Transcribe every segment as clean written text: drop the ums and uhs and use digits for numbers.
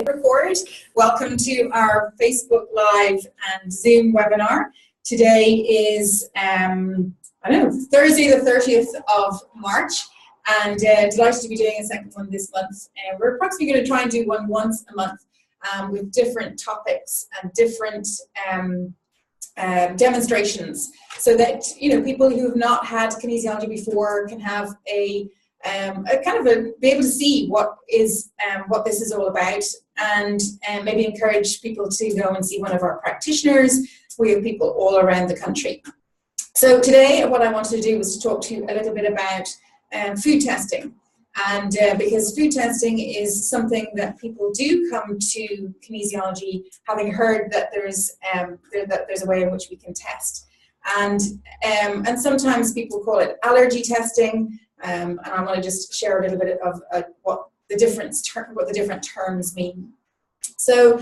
Record. Welcome to our Facebook Live and Zoom webinar. Today is Thursday the 30th of March, and delighted to be doing a second one this month. We're approximately going to try and do one once a month with different topics and different demonstrations, so that people who have not had kinesiology before can have be able to see what this is all about, and maybe encourage people to go and see one of our practitioners. We have people all around the country. So today what I wanted to do was to talk to you a little bit about food testing, and because food testing is something that people do come to kinesiology having heard that there's a way in which we can test, and sometimes people call it allergy testing. And I want to just share a little bit of what the different terms mean. So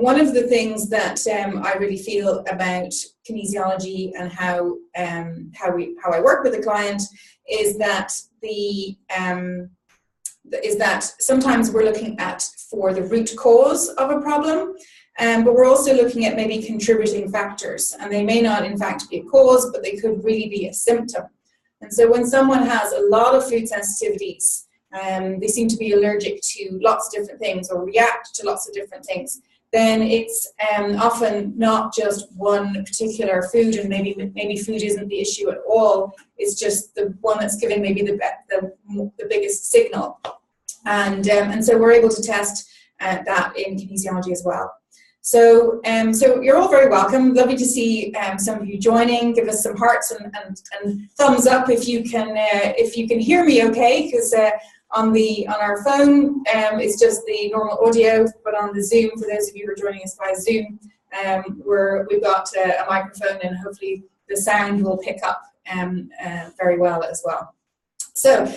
one of the things that I really feel about kinesiology and how I work with a client is that sometimes we're looking for the root cause of a problem, but we're also looking at maybe contributing factors, and they may not in fact be a cause, but they could really be a symptom. And so when someone has a lot of food sensitivities, they seem to be allergic to lots of different things or react to lots of different things, then it's often not just one particular food, and maybe food isn't the issue at all. It's just the one that's giving maybe the biggest signal. And so we're able to test that in kinesiology as well. So you're all very welcome. Lovely to see some of you joining. Give us some hearts and thumbs up if you can hear me okay, because on our phone it's just the normal audio, but on the Zoom, for those of you who are joining us via Zoom, we've got a microphone, and hopefully the sound will pick up very well as well. So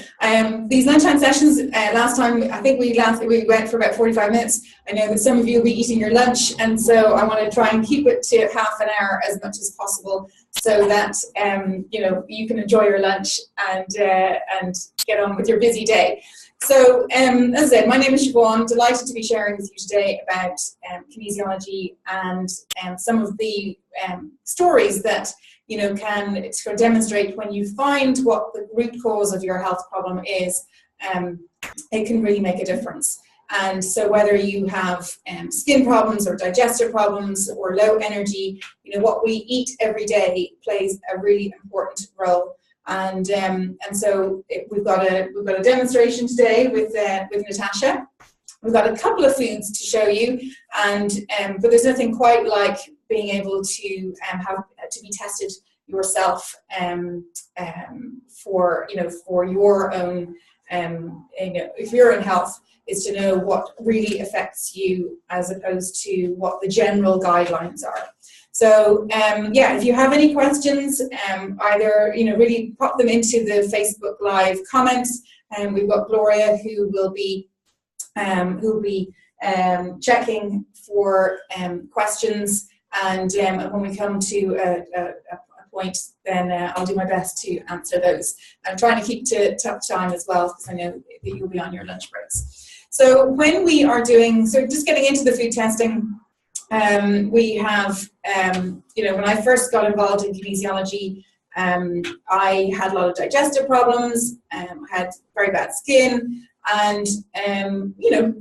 these lunchtime sessions, last time I think we went for about 45 minutes. I know that some of you will be eating your lunch, and so I want to try and keep it to half an hour as much as possible, so that you can enjoy your lunch and get on with your busy day. So as I said, my name is Siobhan. Delighted to be sharing with you today about kinesiology and some of the stories that can sort of demonstrate when you find what the root cause of your health problem is, it can really make a difference. And so whether you have skin problems or digestive problems or low energy, what we eat every day plays a really important role. And so we've got a demonstration today with Natasha. We've got a couple of foods to show you, but there's nothing quite like being able to be tested yourself for your own if your own health is to know what really affects you as opposed to what the general guidelines are. So if you have any questions, either really pop them into the Facebook Live comments, and we've got Gloria who will be checking for questions, and when we come to a point, then I'll do my best to answer those. I'm trying to keep to tough time as well, because I know that you'll be on your lunch breaks. So when we are just getting into the food testing, we have, when I first got involved in kinesiology, I had a lot of digestive problems, had very bad skin, and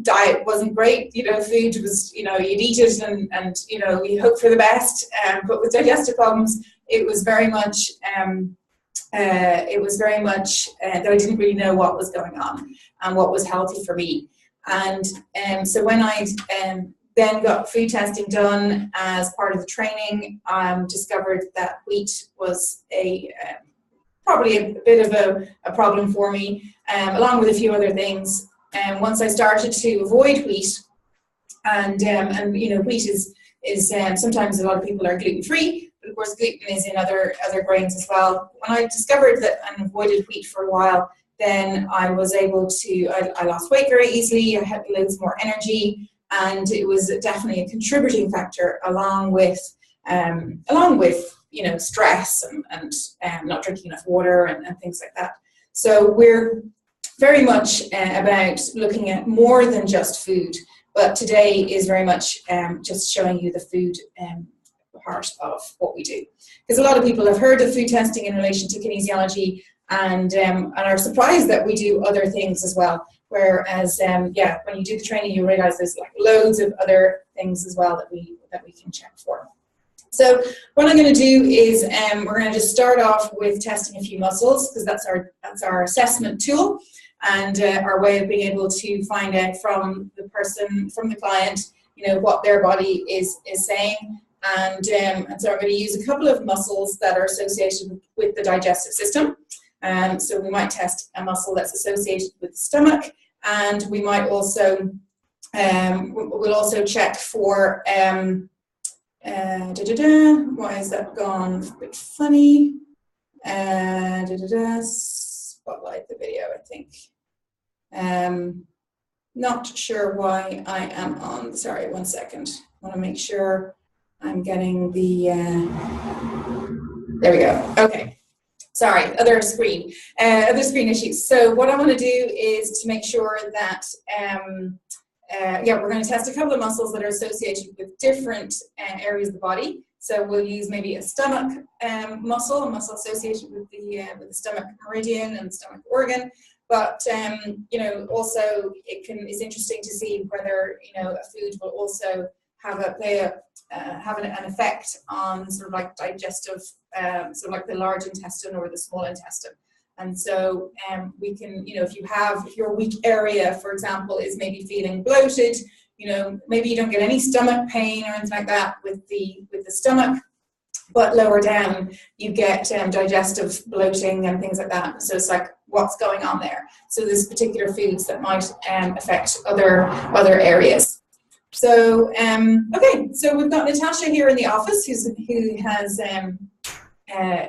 diet wasn't great. Food was, you'd eat it and you hope for the best, but with digestive problems it was very much that I didn't really know what was going on and what was healthy for me. And so when I then got food testing done as part of the training, discovered that wheat was probably a bit of a problem for me, along with a few other things. And once I started to avoid wheat, and wheat is sometimes a lot of people are gluten-free, but of course gluten is in other grains as well. When I discovered that and avoided wheat for a while, then I was able to, I lost weight very easily, I had loads more energy, and it was definitely a contributing factor along with stress and not drinking enough water and things like that. So we're very much about looking at more than just food, But today is very much just showing you the food part of what we do. Because a lot of people have heard of food testing in relation to kinesiology and are surprised that we do other things as well. Whereas, yeah, when you do the training, you realize there's like loads of other things as well that we can check for. So what I'm going to do is we're going to just start off with testing a few muscles, because that's our assessment tool and our way of being able to find out from the person, from the client, you know, what their body is saying. And so I'm going to use a couple of muscles that are associated with the digestive system. So we might test a muscle that's associated with the stomach, and we might also we'll also check for why is that gone a bit funny? Spotlight the video, I think. Not sure why I am on. Sorry, 1 second. I want to make sure I'm getting the. There we go. Okay. Sorry, other screen issues. So what I want to do is to make sure that, yeah, we're going to test a couple of muscles that are associated with different areas of the body. So we'll use maybe a stomach muscle, a muscle associated with the stomach meridian and stomach organ. But you know, also it's interesting to see whether, you know, a food will also have an effect on sort of like digestive, sort of like the large intestine or the small intestine. And so we can, you know, if your weak area, for example, is maybe feeling bloated, you know, maybe you don't get any stomach pain or anything like that with the stomach, but lower down you get digestive bloating and things like that. So it's like, what's going on there? So there's particular foods that might affect other areas. So, okay, so we've got Natasha here in the office who has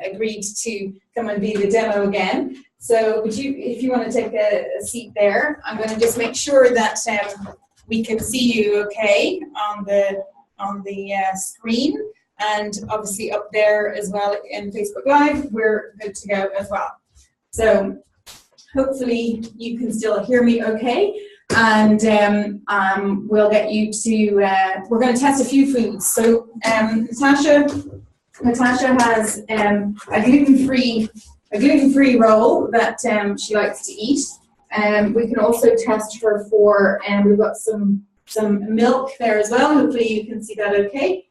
agreed to come and be the demo again. So would you, if you want to take a seat there, I'm going to just make sure that we can see you okay on the screen, and obviously up there as well in Facebook Live, we're good to go as well. So hopefully you can still hear me okay. And we'll get you to, we're going to test a few foods. So Natasha has a gluten-free roll that she likes to eat. We can also test her for, we've got some milk there as well. Hopefully you can see that okay.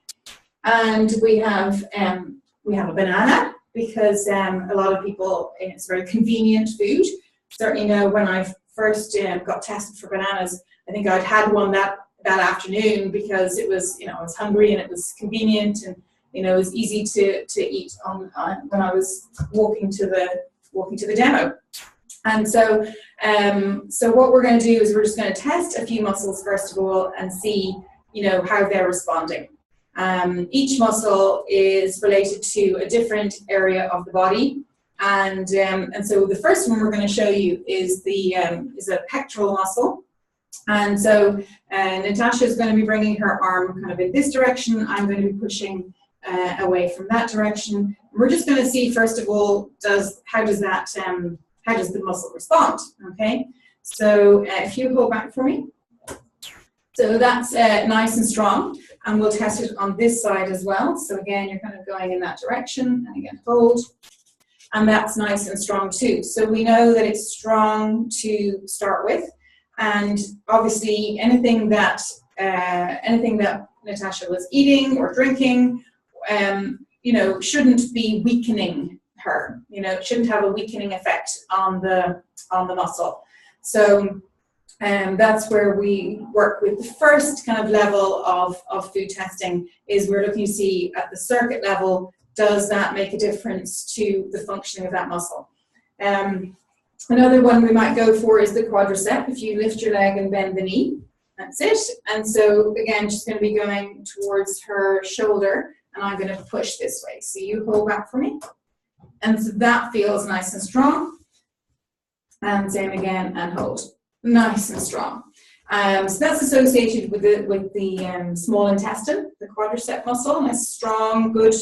And we have a banana, because a lot of people, it's very convenient food. Certainly know when I first got tested for bananas, I think I'd had one that afternoon, because it was, you know, I was hungry and it was convenient, and, you know, it was easy to eat on when I was walking to the demo. And so so what we're going to do is we're just going to test a few muscles first of all and see, you know, how they're responding. Each muscle is related to a different area of the body. And so the first one we're going to show you is a pectoral muscle. And so Natasha is going to be bringing her arm kind of in this direction. I'm going to be pushing away from that direction. We're just going to see first of all, how does the muscle respond? Okay. So if you hold back for me. So that's nice and strong, and we'll test it on this side as well. So again, you're kind of going in that direction, and again hold. And that's nice and strong too. So we know that it's strong to start with, and obviously anything that Natasha was eating or drinking, you know, shouldn't be weakening her. You know, it shouldn't have a weakening effect on the muscle. So that's where we work with the first kind of level of food testing. Is we're looking to see at the circuit level, does that make a difference to the functioning of that muscle? Another one we might go for is the quadricep. If you lift your leg and bend the knee, that's it. And so again, she's going to be going towards her shoulder, and I'm going to push this way. So you hold back for me. And so that feels nice and strong. And same again, and hold. Nice and strong. So that's associated with the small intestine, the quadricep muscle. Nice, strong, good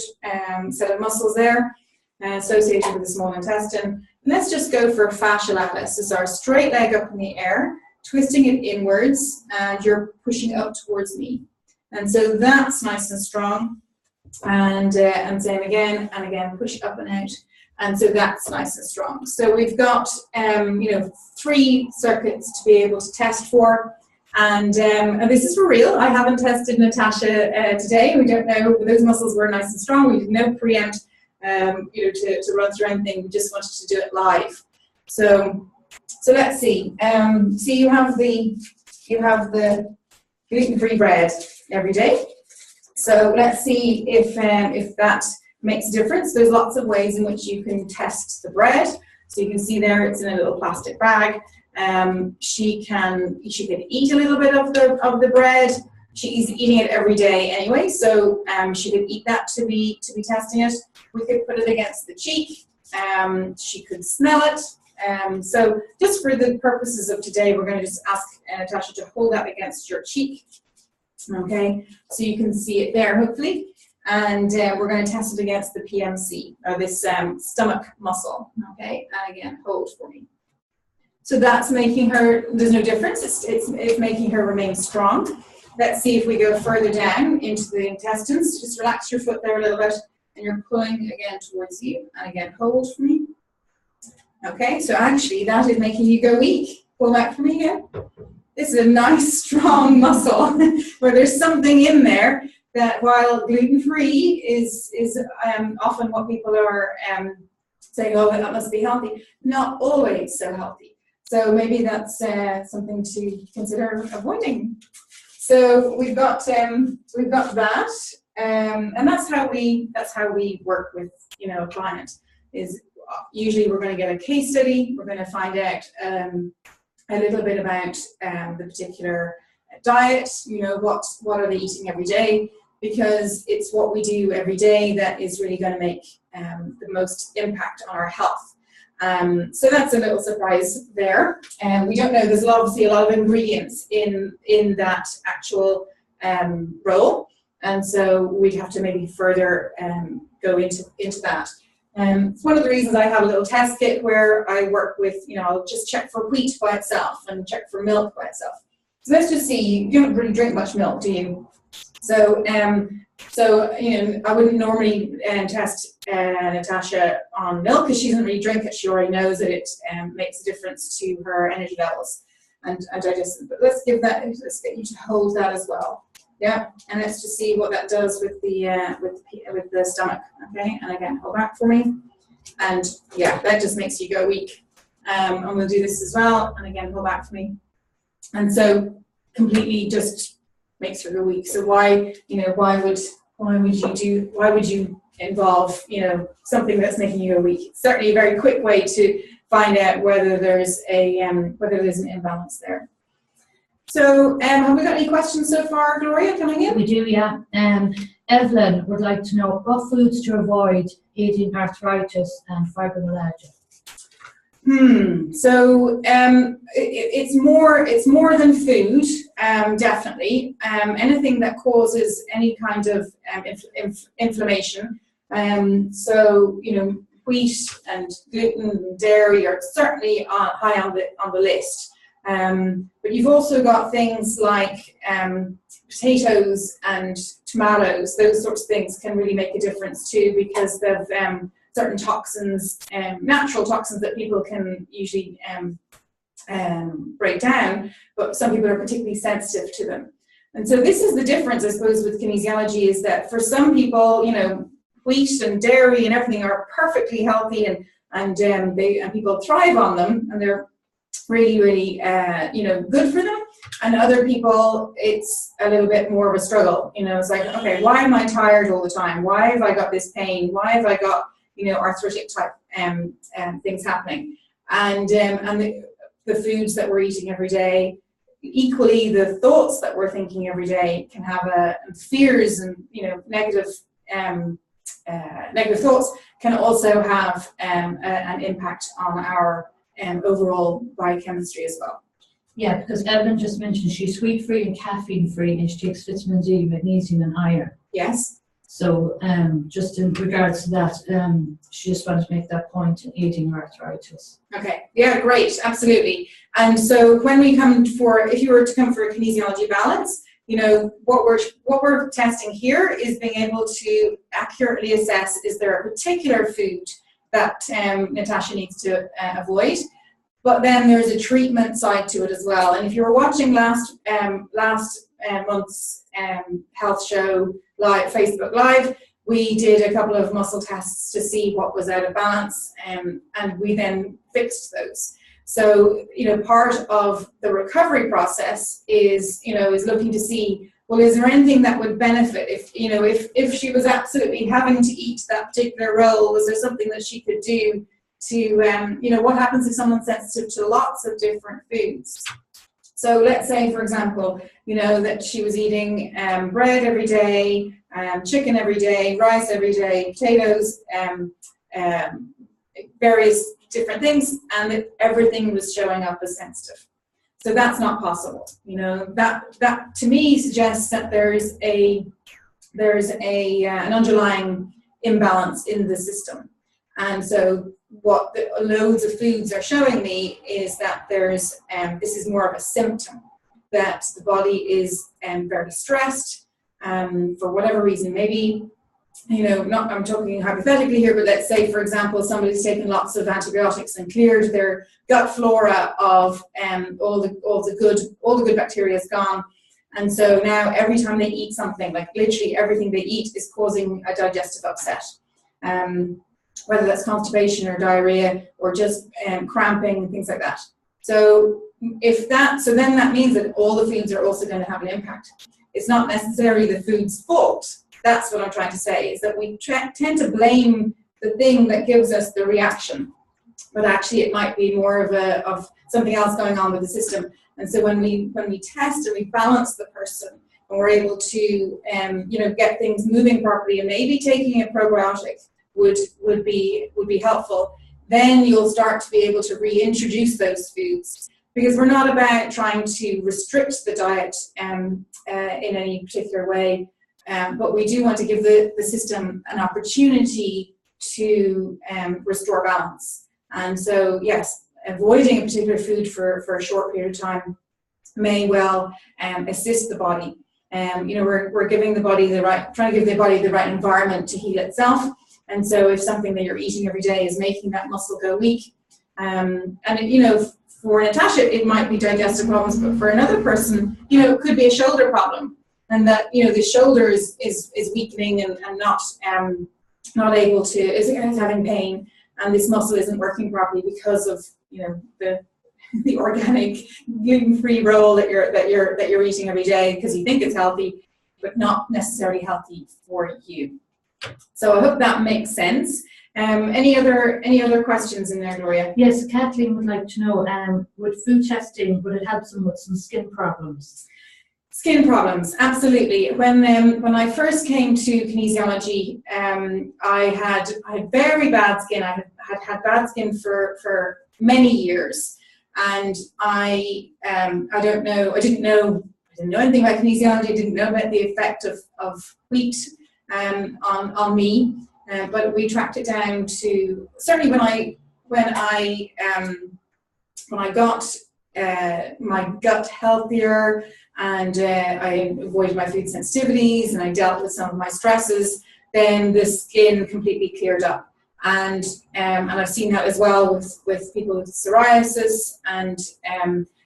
set of muscles there, associated with the small intestine. And let's just go for fascia latalis. This is our straight leg up in the air, twisting it inwards, and you're pushing up towards me. And so that's nice and strong. And same again, and again, push up and out. And so that's nice and strong. So we've got, 3 circuits to be able to test for. And this is for real. I haven't tested Natasha today. We don't know. Those muscles were nice and strong. We did no preempt, to run through anything. We just wanted to do it live. So let's see. See, you have the gluten-free bread every day. So let's see if that makes a difference. There's lots of ways in which you can test the bread. So you can see there it's in a little plastic bag. She can eat a little bit of the bread. She's eating it every day anyway, so she could eat that to be testing it. We could put it against the cheek. She could smell it. So just for the purposes of today, we're going to just ask Natasha to hold that against your cheek. Okay, so you can see it there, hopefully. And we're going to test it against the PMC, or this stomach muscle. Okay, and again, hold for me. So that's making her, there's no difference, it's making her remain strong. Let's see if we go further down into the intestines. Just relax your foot there a little bit, and you're pulling again towards you. And again, hold for me. Okay, so actually that is making you go weak. Pull back for me again. This is a nice strong muscle where there's something in there that, while gluten-free is often what people are saying, oh, that must be healthy, not always so healthy. So maybe that's something to consider avoiding. So we've got that, and that's how we work with a client. Is usually we're going to get a case study. We're going to find out a little bit about the particular diet. What are they eating every day? Because it's what we do every day that is really going to make the most impact on our health. So that's a little surprise there. We don't know, there's obviously a lot of ingredients in that actual roll, and so we'd have to maybe further go into that. It's one of the reasons I have a little test kit where I work with, I'll just check for wheat by itself and check for milk by itself. So let's just see, you don't really drink much milk, do you? So, I wouldn't normally test Natasha on milk because she doesn't really drink it. She already knows that it makes a difference to her energy levels and digestion. But let's get you to hold that as well. Yeah, and let's just see what that does with the stomach. Okay, and again, hold back for me. And yeah, that just makes you go weak. And we'll do this as well. And again, hold back for me. And so completely just makes her go weak. So why would you involve something that's making you go weak? It's certainly a very quick way to find out whether there's an imbalance there. So have we got any questions so far, Gloria, coming in? We do, yeah. Evelyn would like to know what foods to avoid eating arthritis and fibromyalgia. So it's more than food, definitely. Anything that causes any kind of inflammation. So wheat and gluten and dairy are certainly high on the list. But you've also got things like potatoes and tomatoes. Those sorts of things can really make a difference too, because they've certain toxins, natural toxins that people can usually break down, but some people are particularly sensitive to them. And so this is the difference, I suppose, with kinesiology, is that for some people, wheat and dairy and everything are perfectly healthy, and people thrive on them, and they're really, really, good for them. And other people, it's a little bit more of a struggle. It's like, okay, why am I tired all the time? Why have I got this pain? Why have I got arthritic type things happening? And the foods that we're eating every day, equally the thoughts that we're thinking every day can have fears and negative thoughts can also have an impact on our overall biochemistry as well. Yeah, because Evelyn just mentioned she's sweet-free and caffeine-free, and she takes vitamin D, magnesium, and iron. Yes. So just in regards to that, she just wanted to make that point in eating arthritis. Okay, yeah, great, absolutely. And so when we come for, if you were to come for a kinesiology balance, you know, what we're testing here is being able to accurately assess, is there a particular food that Natasha needs to avoid? But then there's a treatment side to it as well. And if you were watching last month's health show live, Facebook Live, we did a couple of muscle tests to see what was out of balance, and we then fixed those. So, you know, part of the recovery process is, you know, is looking to see, well, is there anything that would benefit if, you know, if she was absolutely having to eat that particular role, was there something that she could do to, you know, what happens if someone's sensitive to lots of different foods? So let's say, for example, you know, that she was eating bread every day, chicken every day, rice every day, potatoes, various different things, and that everything was showing up as sensitive. So that's not possible. You know, that to me suggests that there's an underlying imbalance in the system. And so what the loads of foods are showing me is that there's this is more of a symptom, that the body is very stressed for whatever reason. Maybe, you know, I'm talking hypothetically here, but let's say, for example, somebody's taken lots of antibiotics and cleared their gut flora of all the good bacteria is gone, and so now every time they eat something, like literally everything they eat is causing a digestive upset. Whether that's constipation or diarrhea or just cramping, things like that. So then that means that all the foods are also going to have an impact. It's not necessarily the food's fault. That's what I'm trying to say, is that we tend to blame the thing that gives us the reaction, but actually it might be more of something else going on with the system. And so when we test and we balance the person, and we're able to you know, get things moving properly, and maybe taking a probiotic would be helpful, then you'll start to be able to reintroduce those foods, because we're not about trying to restrict the diet in any particular way, but we do want to give the system an opportunity to restore balance. And so yes, avoiding a particular food for a short period of time may well assist the body. You know, we're giving the body trying to give the body the right environment to heal itself. And so if something that you're eating every day is making that muscle go weak, and you know, for Natasha, it might be digestive problems, but for another person, you know, it could be a shoulder problem, and that, you know, the shoulder is weakening and not able to, is having pain, and this muscle isn't working properly because of, you know, the organic gluten-free roll that you're eating every day because you think it's healthy, but not necessarily healthy for you. So I hope that makes sense. Any other questions in there, Gloria? Yes, Kathleen would like to know, with food testing, would it help them with some skin problems? Skin problems, absolutely. When I first came to kinesiology, I had very bad skin. I had bad skin for many years, and I didn't know anything about kinesiology. I didn't know about the effect of wheat on me, but we tracked it down to, certainly when I got my gut healthier, and I avoided my food sensitivities, and I dealt with some of my stresses, then the skin completely cleared up. And I've seen that as well with people with psoriasis, and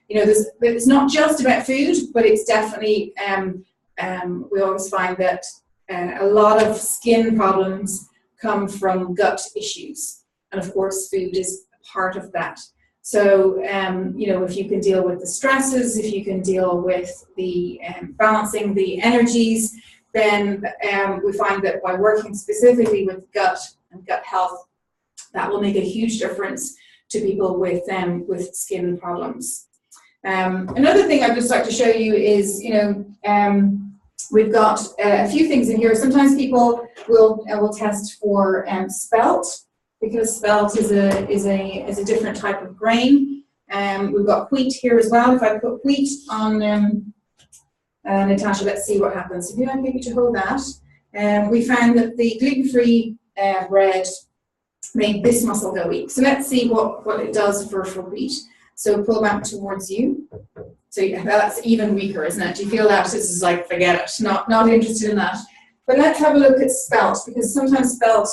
you know, it's not just about food, but it's definitely we always find that a lot of skin problems come from gut issues, and of course food is part of that. So you know, if you can deal with the stresses, if you can deal with the balancing the energies, then we find that by working specifically with gut and gut health, that will make a huge difference to people with skin problems. Another thing I'd just like to show you is, you know, we've got a few things in here. Sometimes people will test for spelt, because spelt is a different type of grain. We've got wheat here as well. If I put wheat on Natasha, let's see what happens. If you like maybe to hold that, we found that the gluten-free bread made this muscle go weak. So let's see what it does for wheat. So pull back towards you. So yeah, that's even weaker, isn't it? Do you feel that? This is like, forget it, not interested in that. But let's have a look at spelt, because sometimes spelt,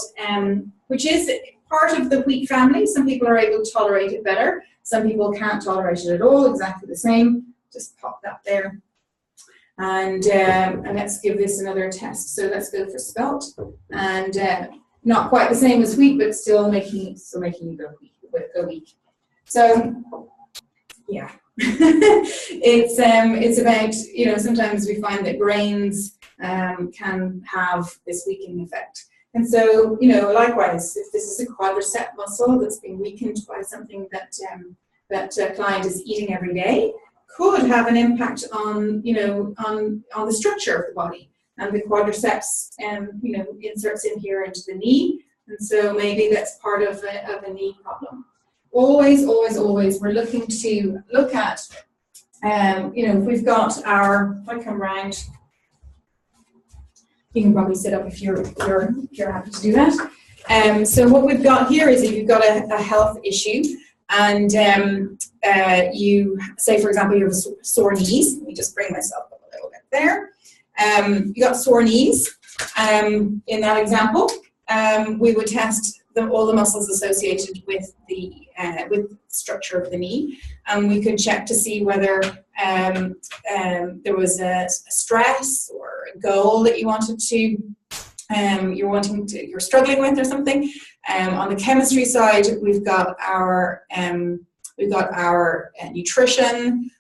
which is part of the wheat family, some people are able to tolerate it better. Some people can't tolerate it at all, exactly the same. Just pop that there. And let's give this another test. So let's go for spelt. And not quite the same as wheat, but still making you go weak. So yeah, it's about, you know, sometimes we find that grains can have this weakening effect. And so, you know, likewise, if this is a quadricep muscle that's been weakened by something that a client is eating every day, could have an impact on, you know, on the structure of the body. And the quadriceps, you know, inserts in here into the knee, and so maybe that's part of a knee problem. Always, we're looking to look at, you know, if we've got our, if I come round, you can probably sit up if you're happy to do that. So what we've got here is if you've got a health issue, and you say, for example, you have sore knees. Let me just bring myself up a little bit there. You got sore knees. In that example, we would test all the muscles associated with the structure of the knee, and we could check to see whether there was a stress or a goal that you wanted to, you're struggling with or something. On the chemistry side, we've got our nutrition,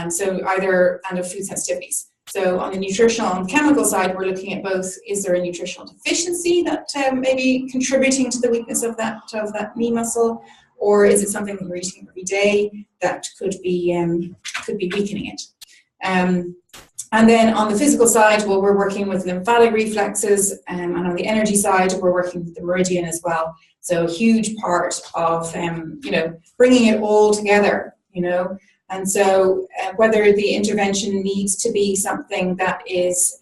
so either and food sensitivities. So on the nutritional and chemical side, we're looking at both. Is there a nutritional deficiency that may be contributing to the weakness of that knee muscle, or is it something that you're eating every day that could be weakening it? And then on the physical side, well, we're working with lymphatic reflexes, and on the energy side, we're working with the meridian as well. So a huge part of, you know, bringing it all together, you know. And so whether the intervention needs to be something that is,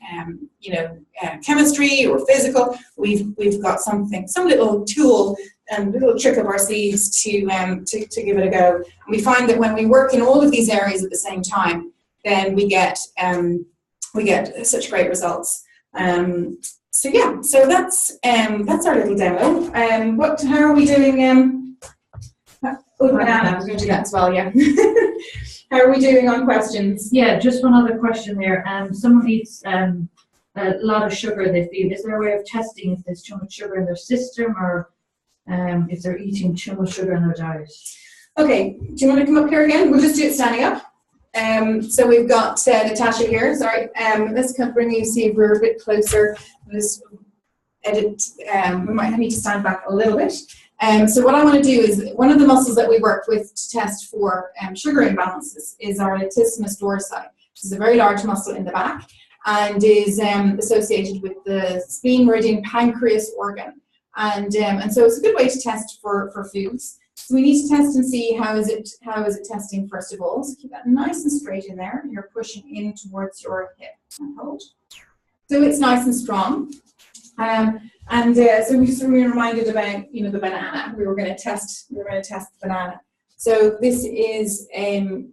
you know, chemistry or physical, we've got something, some little tool and little trick up our sleeves to give it a go. And we find that when we work in all of these areas at the same time, then we get such great results. So yeah, so that's our little demo. How are we doing? Oh, banana, I was going to do that as well, yeah. How are we doing on questions? Yeah, just one other question there. Someone eats a lot of sugar, they feel. Is there a way of testing if there's too much sugar in their system, or if they're eating too much sugar in their diet? Okay, do you want to come up here again? We'll just do it standing up. So we've got Natasha here, sorry. Let's kind of bring you, see if we're a bit closer. Let's edit, we might need to stand back a little bit. So what I want to do is, one of the muscles that we work with to test for sugar imbalances is our latissimus dorsi. This is a very large muscle in the back and is associated with the spleen, meridian, pancreas organ. And so it's a good way to test for foods. So we need to test and see how is it testing first of all. So keep that nice and straight in there. You're pushing in towards your hip and hold. So it's nice and strong. So we just were reminded about, you know, the banana. We were going to test the banana. So this is a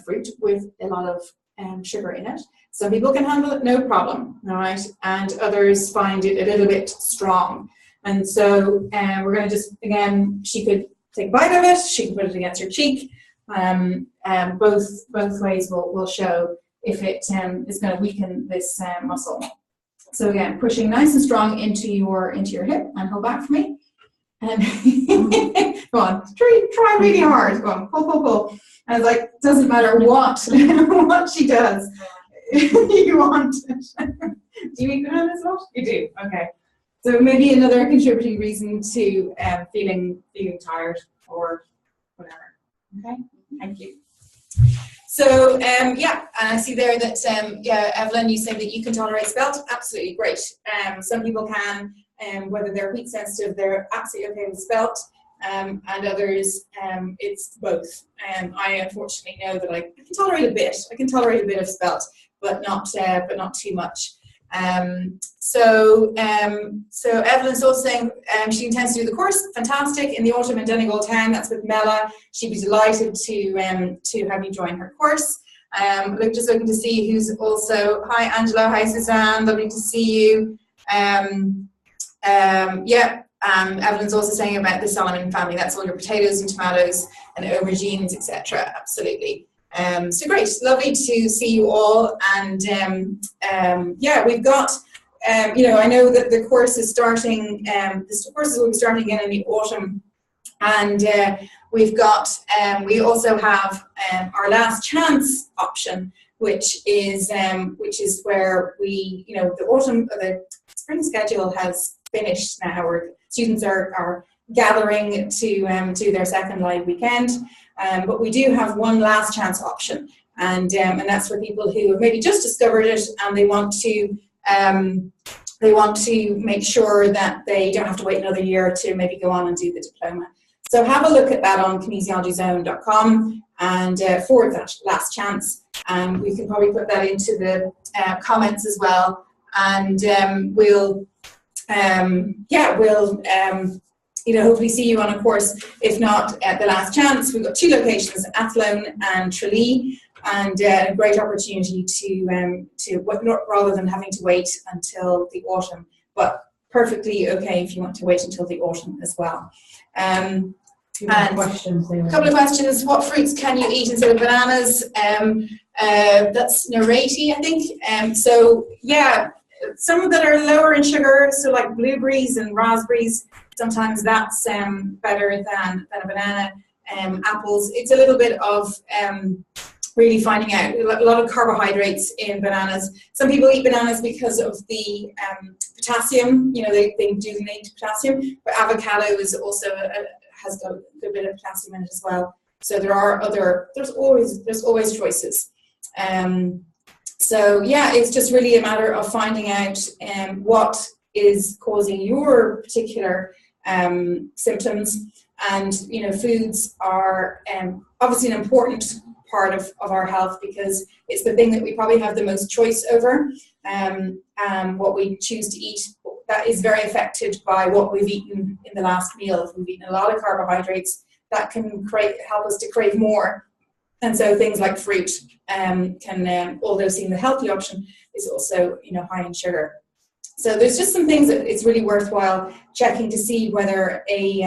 fruit with a lot of sugar in it. Some people can handle it, no problem, all right, and others find it a little bit strong. And so we're going to just, again, she could take a bite of it, she can put it against her cheek. Both ways will show if it is going to weaken this muscle. So again, pushing nice and strong into your hip, and hold back for me. And go on, try really hard. Go on, pull. And it's like, doesn't matter what she does, you want it. Do you eat bananas a lot? You do. Okay. So maybe another contributing reason to feeling tired or whatever. Okay. Thank you. So yeah, and I see there that yeah, Evelyn, you said that you can tolerate spelt. Absolutely great. Some people can, whether they're wheat sensitive, they're absolutely okay with spelt, and others it's both. I unfortunately know that I can tolerate a bit. I can tolerate a bit of spelt, but not too much. So Evelyn's also saying she intends to do the course. Fantastic. In the autumn in Donegal Town. That's with Mela. She'd be delighted to have you join her course. Just looking to see who's also. Hi Angela. Hi Suzanne. Lovely to see you. Evelyn's also saying about the Solomon family. That's all your potatoes and tomatoes and aubergines, etc. Absolutely. So great, lovely to see you all. And we've got, I know that the course is starting. The courses will be starting again in the autumn, and we've got. We also have our last chance option, which is where we, the spring schedule has finished now, or students are gathering to do their second live weekend. But we do have one last chance option, and that's for people who have maybe just discovered it and they want to make sure that they don't have to wait another year to maybe go on and do the diploma. So have a look at that on KinesiologyZone.com and forward that last chance. We can probably put that into the comments as well, and we'll hopefully see you on a course. If not at the last chance, we've got 2 locations, Athlone and Tralee, and a great opportunity to rather than having to wait until the autumn, but perfectly okay if you want to wait until the autumn as well. And a couple of questions. What fruits can you eat instead of bananas? That's Narati, I think. Some that are lower in sugar, so like blueberries and raspberries, sometimes that's better than a banana. Apples, it's a little bit of really finding out. A lot of carbohydrates in bananas. Some people eat bananas because of the potassium. They do need potassium, but avocado is also has got a good bit of potassium in it as well. So there's always choices. It's just really a matter of finding out what is causing your particular symptoms. And foods are obviously an important part of our health, because it's the thing that we probably have the most choice over. What we choose to eat, that is very affected by what we've eaten in the last meal. If we've eaten a lot of carbohydrates, that can help us to crave more. And so things like fruit can, although seeing the healthy option, is also high in sugar. So there's just some things that it's really worthwhile checking to see whether a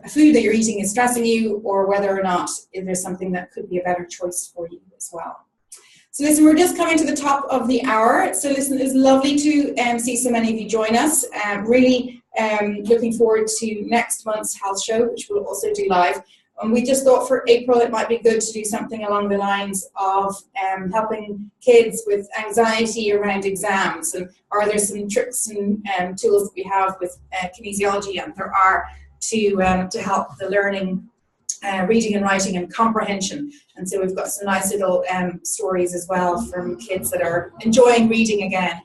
food that you're eating is stressing you, or whether or not there's something that could be a better choice for you as well. So listen, we're just coming to the top of the hour. So listen, it's lovely to see so many of you join us. Really looking forward to next month's health show, which we'll also do live. And we just thought for April it might be good to do something along the lines of helping kids with anxiety around exams. And are there some tricks and tools that we have with kinesiology, and there are, to help the learning, reading and writing and comprehension. And so we've got some nice little stories as well from kids that are enjoying reading again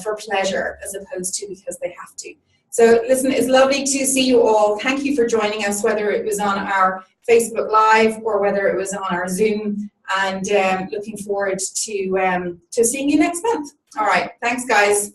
for pleasure as opposed to because they have to. So listen, it's lovely to see you all. Thank you for joining us, whether it was on our Facebook Live or whether it was on our Zoom, and looking forward to seeing you next month. All right, thanks guys.